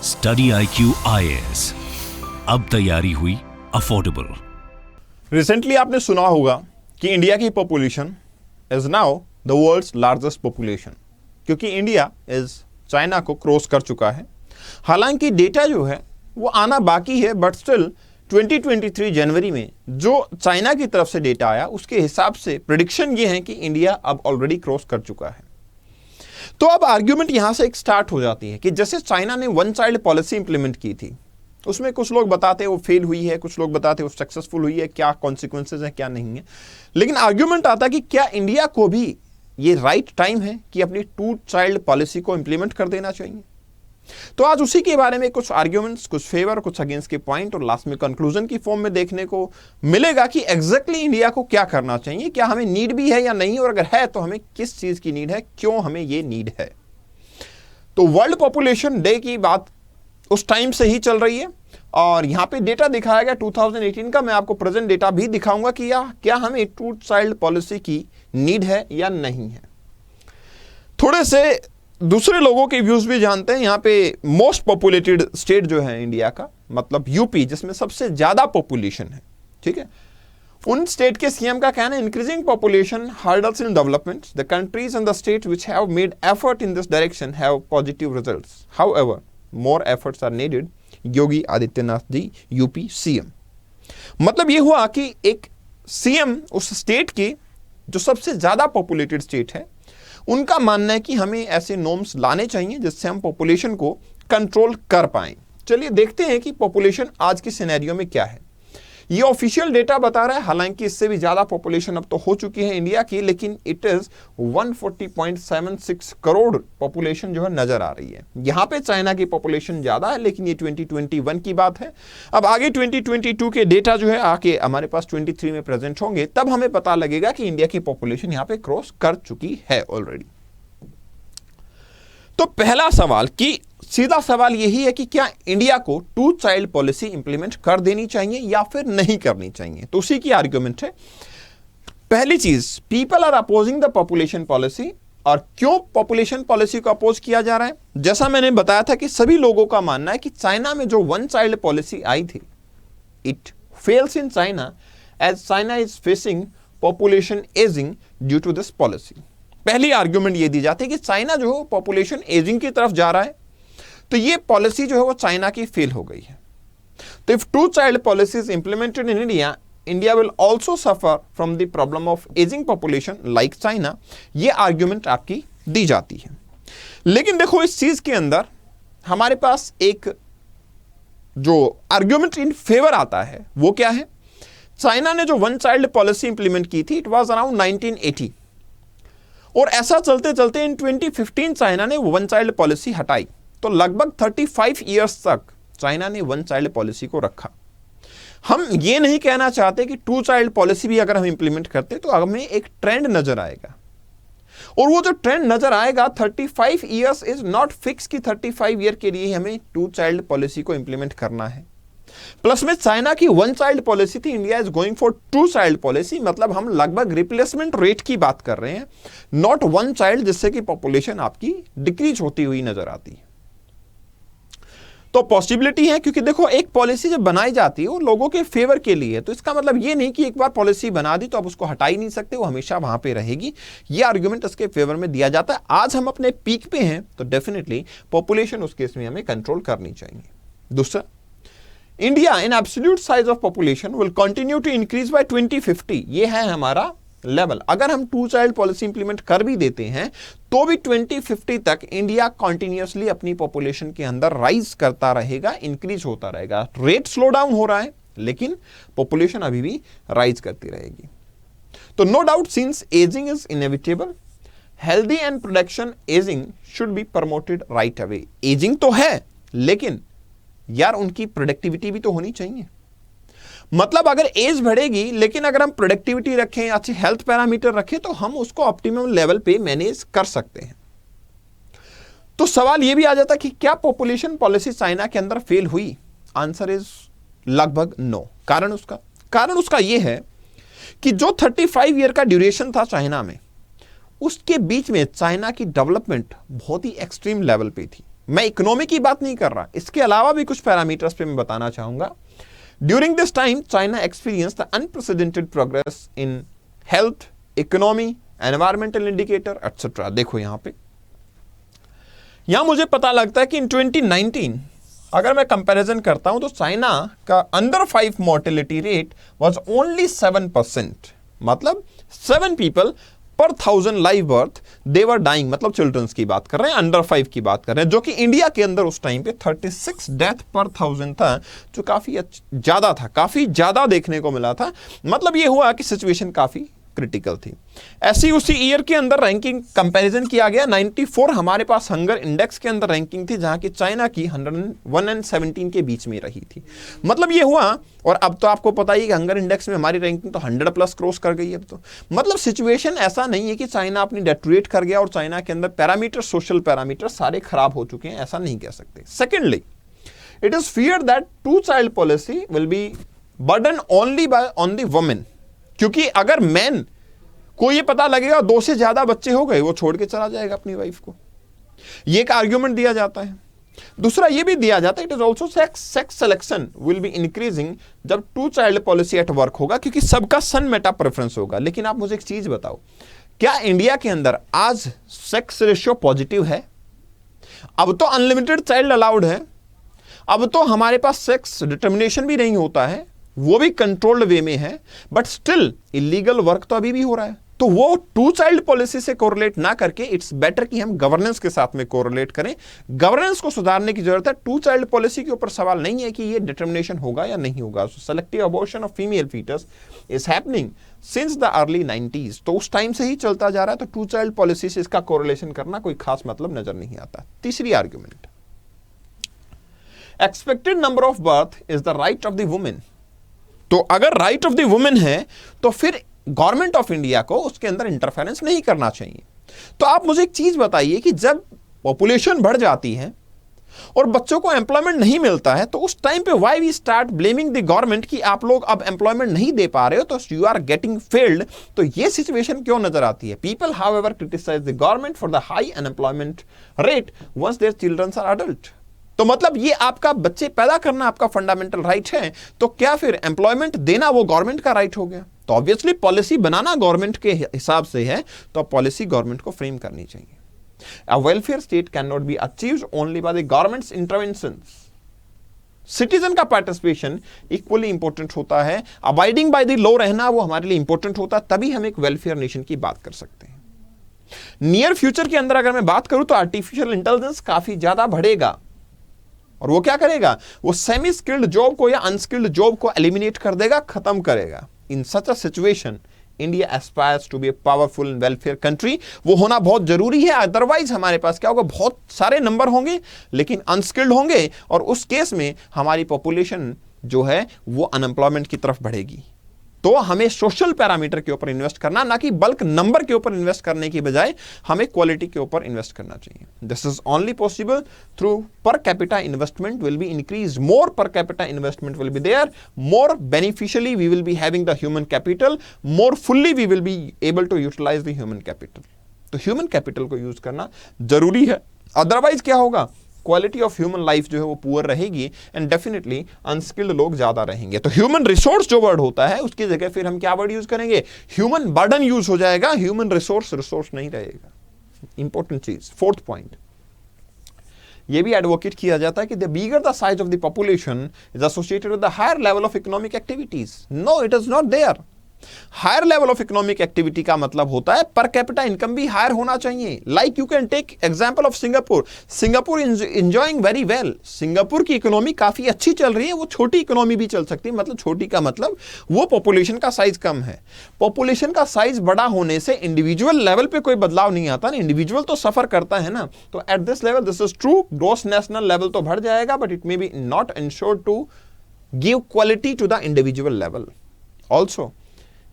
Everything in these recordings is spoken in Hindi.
स्टडी IQ IAS, अब तैयारी हुई अफोर्डेबल। रिसेंटली आपने सुना होगा कि इंडिया की population is now the world's largest population, क्योंकि इंडिया इज चाइना को क्रॉस कर चुका है। हालांकि डेटा जो है वो आना बाकी है, बट स्टिल 2023 जनवरी में जो चाइना की तरफ से डेटा आया उसके हिसाब से प्रेडिक्शन ये है कि इंडिया अब ऑलरेडी क्रॉस कर चुका है। तो अब आर्ग्यूमेंट यहां से एक स्टार्ट हो जाती है कि जैसे चाइना ने वन चाइल्ड पॉलिसी इंप्लीमेंट की थी, उसमें कुछ लोग बताते हैं वो फेल हुई है, कुछ लोग बताते हैं वो सक्सेसफुल हुई है, क्या कॉन्सिक्वेंसेज हैं क्या नहीं है। लेकिन आर्ग्यूमेंट आता है कि क्या इंडिया को भी ये राइट टाइम है कि अपनी टू चाइल्ड पॉलिसी को इंप्लीमेंट कर देना चाहिए। तो आज उसी के बारे में कुछ आर्ग्यूमेंट्स, कुछ फेवर, कुछ अगेंस्ट के पॉइंट और लास्ट में कंक्लूजन की फॉर्म में देखने को मिलेगा कि एग्जैक्टली इंडिया को क्या करना चाहिए, क्या हमें नीड भी है या नहीं, और अगर है तो हमें किस चीज की नीड है, क्यों हमें ये नीड है। तो वर्ल्ड पॉपुलेशन डे की बात उस टाइम से ही चल रही है और यहां पे डेटा दिखाया गया 2018 का। मैं आपको प्रेजेंट डेटा भी दिखाऊंगा कि क्या हमें टू चाइल्ड पॉलिसी की नीड है या नहीं है। थोड़े से दूसरे लोगों के व्यूज भी जानते हैं। यहाँ पे मोस्ट पॉपुलेटेड स्टेट जो है इंडिया का, मतलब यूपी, जिसमें सबसे ज्यादा पॉपुलेशन है, ठीक है, उन स्टेट के सीएम का कहना है increasing population hurdles in development, the countries and the states which have made effort in this direction have positive results, however more efforts are needed. Yogi Adityanath ji, UP CM. मतलब ये हुआ कि एक सीएम उस स्टेट की जो सबसे ज्यादा पॉपुलेटेड स्टेट है, उनका मानना है कि हमें ऐसे नॉर्म्स लाने चाहिए जिससे हम पॉपुलेशन को कंट्रोल कर पाएं। चलिए देखते हैं कि पॉपुलेशन आज के सिनेरियो में क्या है। ये ऑफिशियल डेटा बता रहा है, हालांकि इससे भी ज्यादा पॉपुलेशन अब तो हो चुकी है इंडिया की, लेकिन इट इज 140.76 करोड़ पॉपुलेशन जो है नजर आ रही है। यहां पे चाइना की पॉपुलेशन ज्यादा है, लेकिन ये 2021 की बात है। अब आगे 2022 के डेटा जो है आके हमारे पास 23 में प्रेजेंट होंगे, तब हमें पता लगेगा कि इंडिया की पॉपुलेशन यहां पे क्रॉस कर चुकी है ऑलरेडी। तो पहला सवाल, कि सीधा सवाल यही है कि क्या इंडिया को टू चाइल्ड पॉलिसी इंप्लीमेंट कर देनी चाहिए या फिर नहीं करनी चाहिए। तो उसी की आर्ग्यूमेंट है। पहली चीज, people are opposing the population policy. और क्यों पॉपुलेशन पॉलिसी को अपोज किया जा रहा है? जैसा मैंने बताया था कि सभी लोगों का मानना है कि चाइना में जो वन चाइल्ड पॉलिसी आई थी, it fails in China as China is facing population ageing due to this policy. पहली आर्ग्यूमेंट ये दी जाती है कि चाइना जो है पॉपुलेशन एजिंग की तरफ जा रहा है, तो ये पॉलिसी जो है वो चाइना की फेल हो गई है। तो if two child policy is implemented in India, India will also suffer from the problem of ageing population like China. ये आर्ग्यूमेंट आपकी दी जाती है। लेकिन देखो, इस चीज के अंदर हमारे पास एक जो आर्ग्यूमेंट इन फेवर आता है वो क्या है? चाइना ने जो वन चाइल्ड पॉलिसी इंप्लीमेंट की थी, इट वाज अराउंड 1980, और ऐसा चलते चलते इन 2015 चाइना ने वन चाइल्ड पॉलिसी हटाई। तो लगभग 35 इयर्स तक चाइना ने वन चाइल्ड पॉलिसी को रखा। हम ये नहीं कहना चाहते कि टू चाइल्ड पॉलिसी भी अगर हम इंप्लीमेंट करते तो हमें एक ट्रेंड नजर आएगा, और वो जो ट्रेंड नजर आएगा 35 इयर्स इज नॉट फिक्स कि 35 ईयर के लिए हमें टू चाइल्ड पॉलिसी को इंप्लीमेंट करना है। प्लस में चाइना की वन चाइल्ड पॉलिसी थी, India is going for two child policy. मतलब हम लगभग रिप्लेसमेंट रेट की बात कर रहे हैं, नॉट वन चाइल्ड, जिससे कि पॉपुलेशन आपकी डिक्रीज होती हुई नजर आती है। तो पॉसिबिलिटी है, क्योंकि देखो एक पॉलिसी जब बनाई जाती है वो लोगों के फेवर के लिए है, तो इसका मतलब ये नहीं कि एक बार पॉलिसी बना दी तो आप उसको हटा ही नहीं सकते, वो हमेशा वहां पे रहेगी। ये आर्ग्यूमेंट इसके फेवर में दिया जाता है। आज हम अपने पीक पे हैं तो डेफिनेटली पॉपुलेशन उस केस में हमें कंट्रोल करनी चाहिए। दूसरा, India in absolute size of population will continue to increase by 2050। ये है हमारा लेवल। अगर हम टू चाइल्ड पॉलिसी इंप्लीमेंट कर भी देते हैं तो भी 2050 तक इंडिया कंटिन्यूअसली अपनी पॉपुलेशन के अंदर राइज करता रहेगा, इंक्रीज होता रहेगा। रेट स्लो डाउन हो रहा है, लेकिन पॉपुलेशन अभी भी राइज करती रहेगी। तो no doubt, since ageing is inevitable, healthy and production ageing should be promoted right away. Ageing तो है, लेकिन यार उनकी प्रोडक्टिविटी भी तो होनी चाहिए। मतलब अगर एज बढ़ेगी लेकिन अगर हम प्रोडक्टिविटी रखें, अच्छी हेल्थ पैरामीटर रखें, तो हम उसको ऑप्टिमम लेवल पे मैनेज कर सकते हैं। तो सवाल यह भी आ जाता कि क्या पॉपुलेशन पॉलिसी चाइना के अंदर फेल हुई? आंसर इज लगभग नो। कारण उसका यह है कि जो 35 ईयर का ड्यूरेशन था चाइना में, उसके बीच में चाइना की डेवलपमेंट बहुत ही एक्सट्रीम लेवल पे थी। मैं इकोनॉमी की बात नहीं कर रहा, इसके अलावा भी कुछ पैरामीटर्स पे मैं बताना चाहूंगा। During this time China experience the unprecedented progress in health, economy, environmental indicator etcetera. देखो यहां मुझे पता लगता है कि इन 2019 अगर मैं कंपैरिजन करता हूं तो चाइना का under 5 mortality rate was only 7%, मतलब 7 people per 1000 live birth they were dying, मतलब चिल्ड्रंस की बात कर रहे हैं, अंडर 5 की बात कर रहे हैं, जो कि इंडिया के अंदर उस टाइम पे 36 डेथ पर 1000 था, जो काफी ज्यादा था, काफी ज्यादा देखने को मिला था। मतलब ये हुआ कि सिचुएशन काफी क्रिटिकल थी। ऐसी उसी ईयर के अंदर रैंकिंग कंपैरिजन किया गया, 94 हमारे पास हंगर इंडेक्स के अंदर रैंकिंग थी, जहां की चाइना की 117 के बीच में रही थी। मतलब ये हुआ, और अब तो आपको पता ही कि हंगर इंडेक्स में हमारी रैंकिंग तो 100 प्लस क्रॉस कर गई अब तो। मतलब सिचुएशन ऐसा नहीं है कि चाइना अपनी डेटरेट कर गया और चाइना के अंदर पैरामीटर, सोशल पैरामीटर सारे खराब हो चुके हैं, ऐसा नहीं कह सकते। Secondly, it is fear that 2 child policy will be burden only on the women, क्योंकि अगर मैन को ये पता लगेगा 2 से ज्यादा बच्चे हो गए, वो छोड़ के चला जाएगा अपनी वाइफ को। ये एक आर्ग्यूमेंट दिया जाता है। दूसरा ये भी दिया जाता है, it is also sex selection will be increasing जब 2 चाइल्ड पॉलिसी एट वर्क होगा, क्योंकि सबका सन मेटा प्रेफरेंस होगा। लेकिन आप मुझे एक चीज बताओ, क्या इंडिया के अंदर आज सेक्स रेशियो पॉजिटिव है? अब तो अनलिमिटेड चाइल्ड अलाउड है, अब तो हमारे पास सेक्स डिटर्मिनेशन भी नहीं होता है, वो भी कंट्रोल्ड वे में है, बट स्टिल इलीगल वर्क तो अभी भी हो रहा है। तो वो 2 चाइल्ड पॉलिसी से कोरिलेट ना करके इट्स बेटर कि हम गवर्नेंस के साथ में कोरिलेट करें। गवर्नेंस को सुधारने की जरूरत है। 2 चाइल्ड पॉलिसी के ऊपर सवाल नहीं है कि ये डिटर्मिनेशन होगा या नहीं होगा। Selective abortion of female foetus is happening since the early 90s, तो उस टाइम से ही चलता जा रहा है। तो 2 चाइल्ड पॉलिसी से इसका कोरिलेशन करना कोई खास मतलब नजर नहीं आता। तीसरी argument, expected number of birth is the right of the women. तो अगर राइट ऑफ द वुमेन है तो फिर गवर्नमेंट ऑफ इंडिया को उसके अंदर इंटरफेरेंस नहीं करना चाहिए। तो आप मुझे एक चीज बताइए कि जब पॉपुलेशन बढ़ जाती है और बच्चों को एम्प्लॉयमेंट नहीं मिलता है, तो उस टाइम पे why we start blaming the government कि आप लोग अब एम्प्लॉयमेंट नहीं दे पा रहे हो, तो यू आर गेटिंग फेल्ड। तो ये सिचुएशन क्यों नजर आती है? People however criticise the government for the high unemployment rate once their children are adult. तो मतलब ये आपका बच्चे पैदा करना आपका फंडामेंटल राइट है, तो क्या फिर एम्प्लॉयमेंट देना वो गवर्नमेंट का राइट हो गया? तो ऑब्वियसली पॉलिसी बनाना गवर्नमेंट के हिसाब से है, तो पॉलिसी गवर्नमेंट को फ्रेम करनी चाहिए। A welfare state cannot be achieved only by the government's interventions. Citizen का पार्टिसिपेशन इक्वली इंपॉर्टेंट होता है। अबाइडिंग बाय द लॉ रहना वो हमारे लिए इंपॉर्टेंट होता है, तभी हम एक वेलफेयर नेशन की बात कर सकते हैं। नियर फ्यूचर के अंदर अगर मैं बात करूं तो आर्टिफिशियल इंटेलिजेंस काफी ज्यादा बढ़ेगा, और वो क्या करेगा? वो सेमी स्किल्ड जॉब को या अनस्किल्ड जॉब को एलिमिनेट कर देगा, खत्म करेगा। In such a situation India aspires to be a powerful and welfare country. वो होना बहुत जरूरी है, अदरवाइज हमारे पास क्या होगा? बहुत सारे नंबर होंगे लेकिन अनस्किल्ड होंगे, और उस केस में हमारी पॉपुलेशन जो है वो अनएम्प्लॉयमेंट की तरफ बढ़ेगी। तो हमें सोशल पैरामीटर के ऊपर इन्वेस्ट करना, ना कि बल्क नंबर के ऊपर इन्वेस्ट करने की बजाय हमें क्वालिटी के ऊपर इन्वेस्ट करना चाहिए। This is only possible through per capita investment will be increase, more per capita investment will be there, more beneficially we will be having the human capital, more fully we will be able to utilise the human capital. तो ह्यूमन कैपिटल को यूज करना जरूरी है, अदरवाइज क्या होगा? क्वालिटी ऑफ ह्यूमन लाइफ जो है वो पुअर रहेगी, एंड डेफिनेटली अनस्किल्ड लोग ज्यादा रहेंगे। तो ह्यूमन रिसोर्स जो वर्ड होता है उसकी जगह फिर हम क्या वर्ड यूज करेंगे? ह्यूमन बर्डन यूज हो जाएगा, ह्यूमन रिसोर्स नहीं रहेगा। इंपॉर्टेंट चीज, 4th पॉइंट, ये भी एडवोकेट किया जाता है कि the bigger the size of the population is associated with the higher level of economic activities. No, it is not there. Higher level of economic activity का मतलब होता है पर कैपिटा इनकम भी हायर होना चाहिए। Like you can take example of Singapore. Singapore enjoying very well. Singapore की इकोनॉमी काफी अच्छी चल रही है, वो छोटी इकोनॉमी भी चल सकती है। मतलब छोटी का मतलब वो पॉपुलेशन का साइज कम है। पॉपुलेशन का साइज बड़ा होने से इंडिविजुअल लेवल पे कोई बदलाव नहीं आता ना, इंडिविजुअल तो सफर करता है ना। तो at this level this is true, gross national level तो बढ़ जाएगा, but it may be not ensured to give quality to the individual level. Also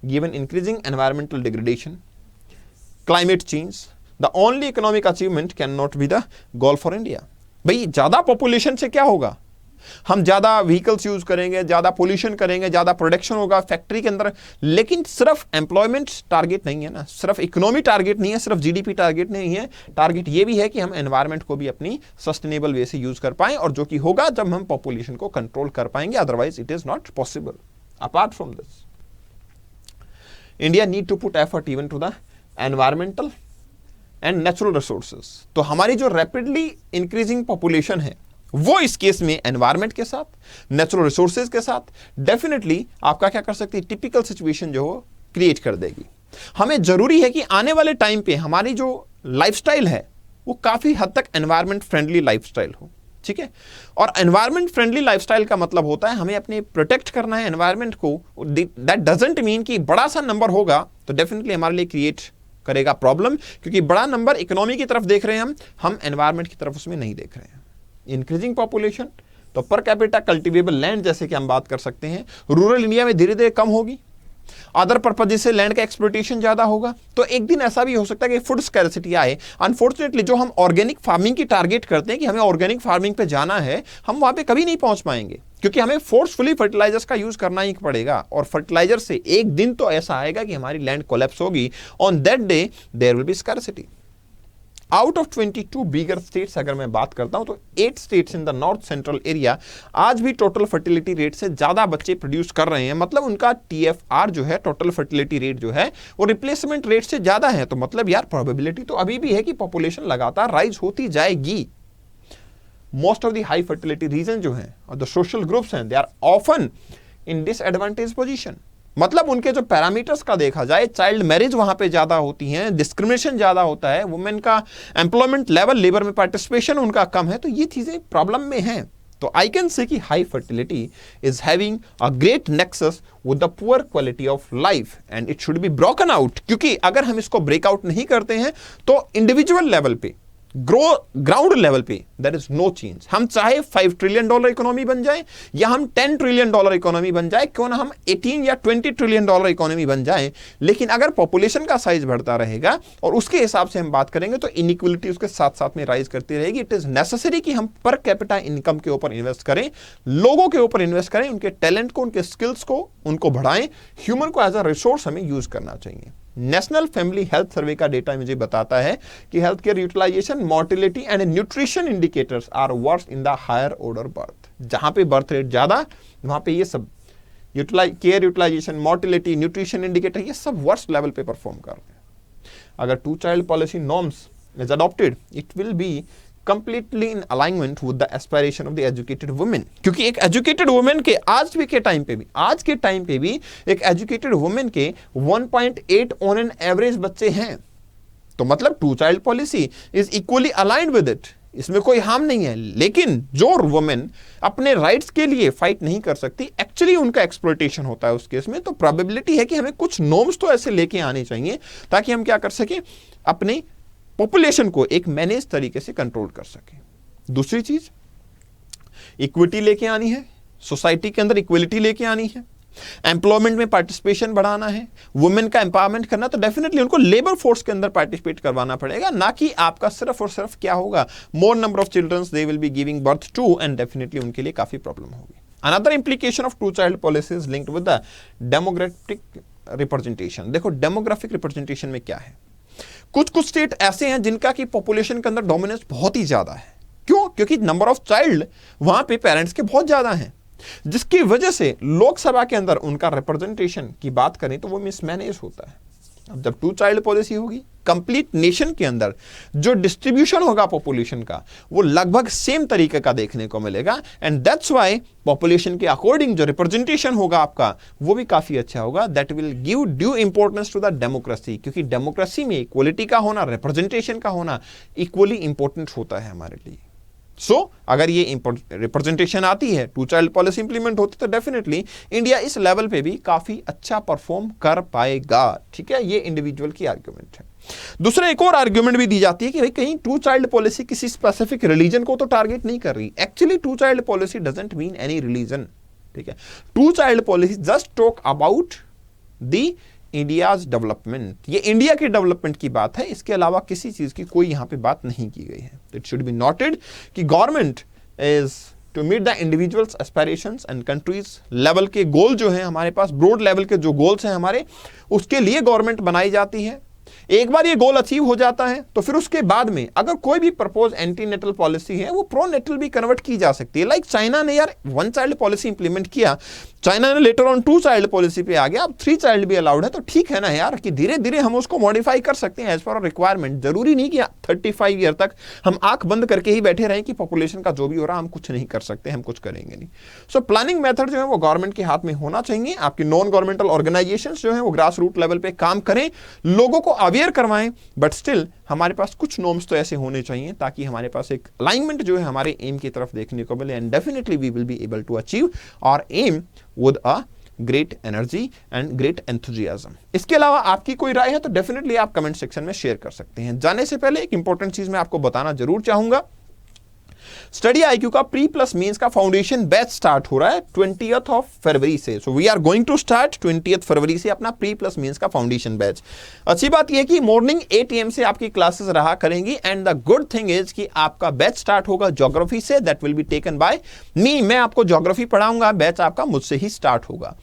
given increasing environmental degradation, climate change, the only economic achievement cannot be the goal for India. भाई ज्यादा पॉपुलेशन से क्या होगा? हम ज़्यादा व्हीकल्स यूज़ करेंगे, ज़्यादा पोल्यूशन करेंगे, ज़्यादा प्रोडक्शन होगा फैक्ट्री के अंदर, लेकिन सिर्फ एम्प्लॉयमेंट टारगेट नहीं है ना, सिर्फ इकोनॉमी टारगेट नहीं है, सिर्फ जीडीपी टारगेट नहीं है, टारगेट ये भी है कि हम एनवायरनमेंट को भी अपनी सस्टेनेबल वे से यूज़ कर पाएं, और जो कि होगा जब हम पॉपुलेशन को कंट्रोल कर पाएंगे, otherwise it is not possible. Apart from this, India need to put effort even to the environmental and natural resources. तो हमारी जो रैपिडली इंक्रीजिंग पॉपुलेशन है वो इस केस में एनवायरनमेंट के साथ, नेचुरल रिसोर्सेज के साथ डेफिनेटली आपका क्या कर सकती है, टिपिकल सिचुएशन जो हो क्रिएट कर देगी। हमें जरूरी है कि आने वाले टाइम पे हमारी जो लाइफस्टाइल है वो काफी हद तक एनवायरनमेंट फ्रेंडली लाइफस्टाइल हो, ठीक है। और एनवायरनमेंट फ्रेंडली लाइफस्टाइल का मतलब होता है हमें अपने प्रोटेक्ट करना है एनवायरनमेंट को। दैट डजंट मीन कि बड़ा सा नंबर होगा तो डेफिनेटली हमारे लिए क्रिएट करेगा प्रॉब्लम, क्योंकि बड़ा नंबर इकोनॉमी की तरफ देख रहे हैं हम एनवायरनमेंट की तरफ उसमें नहीं देख रहे हैं। इंक्रीजिंग पॉपुलेशन तो पर कैपिटा कल्टीवेबल लैंड जैसे कि हम बात कर सकते हैं रूरल इंडिया में धीरे धीरे कम होगी, अदर पर्पज से लैंड का एक्सप्लॉयटेशन ज्यादा होगा, तो एक दिन ऐसा भी हो सकता है कि फूड स्कैर्सिटी आए। अनफॉर्चुनेटली जो हम ऑर्गेनिक फार्मिंग की टारगेट करते हैं कि हमें ऑर्गेनिक फार्मिंग पे जाना है, हम वहां पे कभी नहीं पहुंच पाएंगे, क्योंकि हमें फोर्सफुली फर्टिलाइजर्स का यूज करना ही पड़ेगा, और फर्टिलाइजर से एक दिन तो ऐसा आएगा कि हमारी लैंड कोलैप्स होगी। On that day there will be scarcity. Out of 22 bigger states अगर मैं बात करता हूं तो 8 states in the north central area आज भी टोटल फर्टिलिटी रेट से ज्यादा बच्चे प्रोड्यूस कर रहे हैं। मतलब उनका TFR जो है, टोटल फर्टिलिटी रेट जो है, वो रिप्लेसमेंट रेट से ज्यादा है। तो मतलब यार प्रोबेबिलिटी तो अभी भी है कि पॉपुलेशन लगातार राइज होती जाएगी। Most of the high fertility region जो है और द सोशल ग्रुप्स हैं, they are often in disadvantage position. मतलब उनके जो पैरामीटर्स का देखा जाए, चाइल्ड मैरिज वहां पे ज्यादा होती हैं, डिस्क्रिमिनेशन ज्यादा होता है, वुमेन का एम्प्लॉयमेंट लेवल, लेबर में पार्टिसिपेशन उनका कम है, तो ये चीजें प्रॉब्लम में हैं। तो आई कैन से कि high fertility is having a great nexus with the poor quality of life and it should be broken out. क्योंकि अगर हम इसको ब्रेकआउट नहीं करते हैं तो इंडिविजुअल लेवल पे, ग्राउंड लेवल पे देयर इज नो चेंज। हम चाहे $5 ट्रिलियन इकोनॉमी बन जाए या हम $10 ट्रिलियन इकोनॉमी बन जाए, क्यों ना हम 18 या 20 ट्रिलियन इकोनॉमी बन जाए, लेकिन अगर पॉपुलेशन का साइज बढ़ता रहेगा और उसके हिसाब से हम बात करेंगे तो इनइक्वलिटी उसके साथ साथ में राइज करती रहेगी। इट इज नेसेसरी कि हम पर कैपिटा इनकम के ऊपर इन्वेस्ट करें, लोगों के ऊपर इन्वेस्ट करें, उनके टैलेंट को, उनके स्किल्स को, उनको बढ़ाएं। ह्यूमन को एज अ रिसोर्स हमें यूज करना चाहिए। नेशनल फैमिली हेल्थ सर्वे का डेटा मुझे बताता है कि health care utilisation, mortality and nutrition indicators are worse in the higher order birth. जहां पे बर्थ रेट ज्यादा, वहां पे ये सब care utilisation, mortality, nutrition indicator, ये सब वर्स लेवल पे परफॉर्म कर रहे हैं। अगर 2 child policy norms is adopted, it will be completely in alignment with the aspiration of the educated women। क्योंकि एक एजुकेटेड वुमेन के आज के टाइम पे भी एक एजुकेटेड वुमेन के 1.8 ऑन एन एवरेज बच्चे हैं। तो मतलब 2 child policy is equally aligned with it, इसमें कोई हार्म नहीं है। लेकिन जो वुमेन अपने राइट्स के लिए फाइट नहीं कर सकती, एक्चुअली उनका एक्सप्लॉयटेशन होता है उस केस में। तो प्रोबेबिलिटी है कि हमें कुछ नॉर्म्स तो ऐसे लेके आने चाहिए ताकि हम क्या कर सके, अपने पॉपुलेशन को एक मैनेज तरीके से कंट्रोल कर सके। दूसरी चीज, इक्विटी लेके आनी है, सोसाइटी के अंदर इक्वलिटी लेके आनी है, एम्प्लॉयमेंट में पार्टिसिपेशन बढ़ाना है, वुमेन का एम्पावरमेंट करना, तो डेफिनेटली उनको लेबर फोर्स के अंदर पार्टिसिपेट करवाना पड़ेगा, ना कि आपका सिर्फ और सिर्फ क्या होगा, more number of childrens they will be giving birth to, and definitely उनके लिए काफी प्रॉब्लम होगी। Another implication of 2 child policy is linked with the demographic representation. देखो डेमोग्राफिक रिप्रेजेंटेशन में क्या है, कुछ स्टेट ऐसे हैं जिनका की पॉपुलेशन के अंदर डोमिनेंस बहुत ही ज्यादा है। क्यों? क्योंकि नंबर ऑफ चाइल्ड वहां पे पेरेंट्स के बहुत ज्यादा हैं, जिसकी वजह से लोकसभा के अंदर उनका रिप्रेजेंटेशन की बात करें तो वो मिसमैनेज होता है। अब जब 2 चाइल्ड पॉलिसी होगी, कंप्लीट नेशन के अंदर जो डिस्ट्रीब्यूशन होगा पॉपुलेशन का, वो लगभग सेम तरीके का देखने को मिलेगा, एंड दैट्स व्हाई पॉपुलेशन के अकॉर्डिंग जो रिप्रेजेंटेशन होगा आपका, वो भी काफी अच्छा होगा। That will give due importance to the democracy, क्योंकि डेमोक्रेसी में इक्वलिटी का होना, रिप्रेजेंटेशन का होना इक्वली इंपॉर्टेंट होता है हमारे लिए। अगर ये रिप्रेजेंटेशन आती है, 2 चाइल्ड पॉलिसी इंप्लीमेंट होती, तो डेफिनेटली इंडिया इस लेवल पे भी काफी अच्छा परफॉर्म कर पाएगा। ठीक है, ये इंडिविजुअल की आर्ग्यूमेंट है। दूसरा एक और आर्ग्यूमेंट भी दी जाती है कि भाई कहीं 2 चाइल्ड पॉलिसी किसी स्पेसिफिक रिलीजन को तो टारगेट नहीं कर रही। Actually 2 child policy doesn't mean any religion. ठीक है, 2 child policy just talk about the India's development, ये इंडिया के डेवलपमेंट की बात है, इसके अलावा किसी चीज की कोई यहां पे बात नहीं की गई है। इट शुड बी नोटेड कि government is to meet the individuals aspirations and countries level के गोल जो है हमारे पास, ब्रॉड लेवल के जो गोल्स हैं हमारे, उसके लिए गवर्नमेंट बनाई जाती है। एक बार ये गोल अचीव हो जाता है तो फिर उसके बाद में अगर कोई भी प्रपोज एंटी नेटल पॉलिसी है वो प्रो नेटल भी कन्वर्ट की जा सकती है। लाइक चाइना ने यार 1 चाइल्ड पॉलिसी इंप्लीमेंट किया, चाइना ने लेटर ऑन 2 चाइल्ड पॉलिसी पे आ गया, अब 3 चाइल्ड भी अलाउड है, तो ठीक है ना यार कि धीरे धीरे हम उसको मॉडिफाई कर सकते हैं एज पर रिक्वायरमेंट। जरूरी नहीं कि 35 ईयर तक हम आंख बंद करके ही बैठे रहें कि पॉपुलेशन का जो भी हो रहा हम कुछ नहीं कर सकते, हम कुछ करेंगे नहीं। सो प्लानिंग मेथड जो है वो गवर्नमेंट के हाथ में होना चाहिए। आपकी नॉन गवर्नमेंटल ऑर्गेनाइजेशन जो है वो ग्रास रूट लेवल पे काम करें, लोगों को अवेयर करवाएं, बट स्टिल हमारे पास कुछ नॉर्म्स तो ऐसे होने चाहिए ताकि हमारे पास एक अलाइनमेंट जो है हमारे एम की तरफ देखने को मिले, and definitely we will be able to achieve our aim with a great energy and great enthusiasm. इसके अलावा आपकी कोई राय है तो डेफिनेटली आप कमेंट सेक्शन में शेयर कर सकते हैं। जाने से पहले एक इंपॉर्टेंट चीज मैं आपको बताना जरूर चाहूंगा, स्टडी आईक्यू का प्री प्लस मेंस का फाउंडेशन बैच स्टार्ट हो रहा है 20th फरवरी से। So we are going to start 20th फरवरी से अपना प्री प्लस मेंस का फाउंडेशन बैच। अच्छी बात यह कि मॉर्निंग 8 AM से आपकी क्लासेस रहा करेंगी, and the good thing is कि आपका बैच स्टार्ट होगा ज्योग्राफी से, that will be taken by me. मैं आपको ज्योग्राफी पढ़ाऊंगा, बैच आपका मुझसे ही स्टार्ट होगा।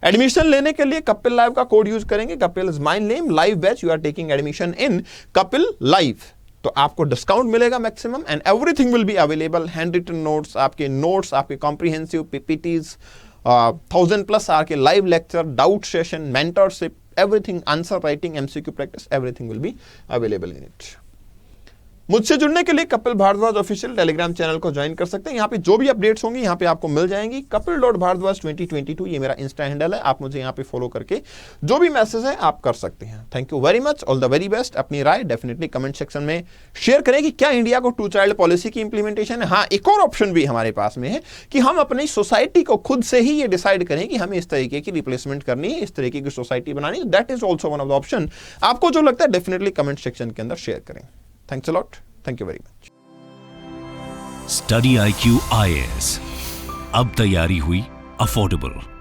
एडमिशन लेने के लिए कपिल लाइव का कोड यूज करेंगे, Kapil is my name, live batch you are taking admission in Kapil live, तो आपको डिस्काउंट मिलेगा maximum, and everything will be available. Hand written notes, आपके कॉम्प्रिहेंसिव पीपीटीज, 1000+ आवर के live lecture, doubt session, mentorship, everything, answer writing, MCQ practice, everything will be available in it. मुझसे जुड़ने के लिए Kapil Bhardwaj official Telegram channel को ज्वाइन कर सकते हैं। यहाँ पे जो भी अपडेट्स होंगी यहाँ पे आपको मिल जाएंगी। कपिल.भारद्वाज 2022 ये मेरा इंस्टा हैंडल है, आप मुझे यहाँ पे फॉलो करके जो भी मैसेज है आप कर सकते हैं। Thank you very much, all the very best. अपनी राय डेफिनेटली कमेंट सेक्शन में शेयर करें कि क्या इंडिया को 2 चाइल्ड पॉलिसी की इंप्लीमेंटेशन है। हाँ, एक और ऑप्शन भी हमारे पास में है कि हम अपनी सोसाइटी को खुद से ही ये डिसाइड करें कि हमें इस तरीके की रिप्लेसमेंट करनी है, इस तरीके की सोसाइटी बनानी है। That is also one of the option. आपको जो लगता है डेफिनेटली कमेंट सेक्शन के अंदर शेयर करें। Thanks a lot, thank you very much. Study IQ IAS, अब तैयारी हुई अफोर्डेबल।